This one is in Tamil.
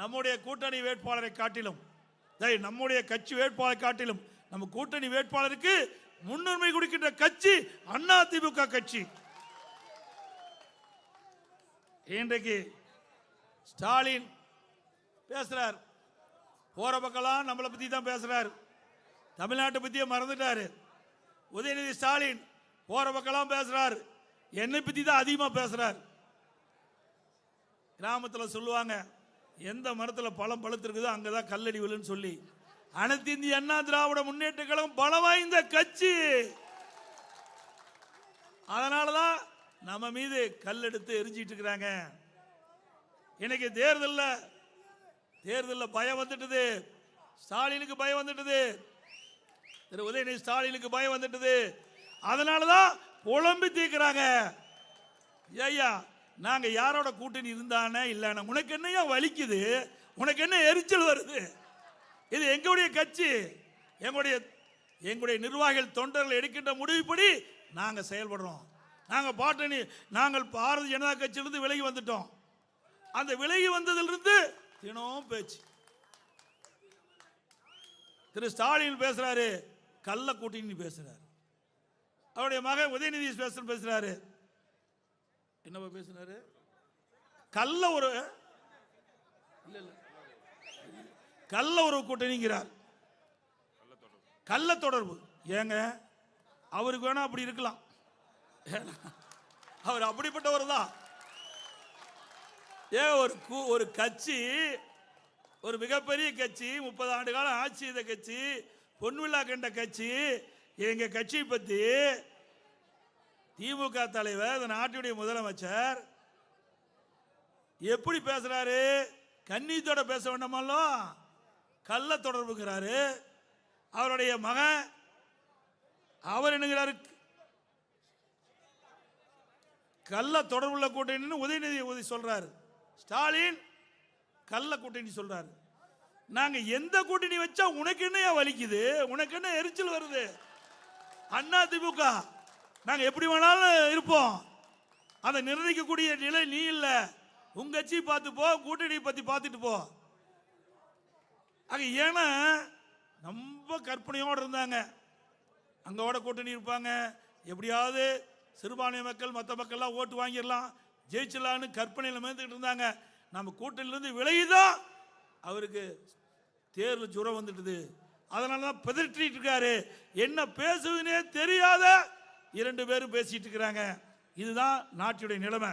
நம்முடைய கூட்டணி வேட்பாளரை காட்டிலும், நம்முடைய கட்சி வேட்பாளரை காட்டிலும் நம்ம கூட்டணி வேட்பாளருக்கு முன்னுரிமை கொடுக்கின்ற கட்சி அதிமுக கட்சி. இன்றைக்கு ஸ்டாலின் பேசுறார், போற பக்கலாம் நம்மளை பத்தி தான் பேசுறாரு, தமிழ்நாட்டை பத்தியே மறந்துட்டாரு. உதயநிதி ஸ்டாலின் போற பக்கலாம் பேசுறாரு, என்னை பத்தி தான் அதிகமா பேசுறாரு. கிராமத்தில் சொல்லுவாங்க, எந்த மரத்தில் பழம் பழுத்திருக்குதோ அங்கதான் கல்லடி விழுன்னு சொல்லி. அனைத்து இந்திய அண்ணா திராவிட முன்னேற்ற கழகம் பலம் வாய்ந்த கட்சி. அதனாலதான் நம்ம மீது கல் எடுத்து எரிஞ்சிட்டு இருக்கிறாங்க. இன்னைக்கு தேர்தலில் பயம் வந்துட்டது, ஸ்டாலினுக்கு பயம் வந்துட்டது, திரு உதயநிதி ஸ்டாலினுக்கு பயம் வந்துட்டது. அதனாலதான் புலம்பி தீர்க்கிறாங்க. ஐயா, நாங்க யாரோட கூட்டணி இருந்தானே இல்ல, உனக்கு என்னையா வலிக்குது, உனக்கு என்ன எரிச்சல் வருது? இது எங்களுடைய கட்சி, எங்களுடைய நிர்வாகிகள் தொண்டர்கள் எடுக்கின்ற முடிவுப்படி நாங்க செயல்படுறோம். நாங்கள் பாரதிய ஜனதா கட்சியிலிருந்து விலகி வந்துட்டோம். அந்த விலகி வந்ததிலிருந்து தினம் பேச்சு. திரு ஸ்டாலின் பேசுறாரு, கள்ள கூட்டணி பேசுறாரு. அவருடைய மகன் உதயநிதி பேசுறாரு, என்ன பேசுறாரு, கள்ள ஒரு கூட்டணிங்கிறார். கள்ள தொடர்பு. ஏங்க, அவருக்கு வேணா அப்படி இருக்கலாம், அவர் அப்படிப்பட்டவர் தான். ஒரு கட்சி, ஒரு மிகப்பெரிய கட்சி, 30 ஆண்டு காலம் ஆட்சி செய்த கட்சி, பொன்விழா கண்ட கட்சி, எங்க கட்சியை பத்தி திமுக தலைவர், இந்த நாட்டுடைய முதலமைச்சர் எப்படி பேசுறாரு? கண்ணீத்தோட பேச வேண்டாமல்லோ, கள்ள தொடர்புங்கிறாரு. அவருடைய மகன் அவர் என்னங்கிறாரு, கள்ள தொடர்புள்ள கூட்டணி உதயநிதி சொல்றாரு. ஸ்டாலின் கள்ள கூட்டணி சொல்றாரு. நாங்க எந்த கூட்டணி வச்சா உனக்கு என்ன வலிக்குது, உனக்கு என்ன எரிச்சல் வருது? அதிமுக நாங்க எப்படி வேணாலும் இருப்போம், அதை நிர்ணயிக்கக்கூடிய நிலை நீ இல்ல. உங்க கட்சி பார்த்து போ, கூட்டணி பத்தி பார்த்துட்டு போ. ஏன்னா ரொம்ப கற்பனையோடு இருந்தாங்க, அங்கோட கூட்டணி இருப்பாங்க, எப்படியாவது சிறுபான்மை மக்கள் மற்ற மக்கள்லாம் ஓட்டு வாங்கிடலாம், ஜெயிச்சிடலான்னு கற்பனையில் மேந்துக்கிட்டு இருந்தாங்க. நம்ம கூட்டணியிலிருந்து விலகிதான் அவருக்கு தேர்தல் ஜுரம் வந்துட்டுது. அதனாலதான் பிதற்றிட்டு இருக்காரு. என்ன பேசுவதுனே தெரியாத 2 பேரும் பேசிட்டு இருக்கிறாங்க. இதுதான் நாட்டுடைய நிலைமை.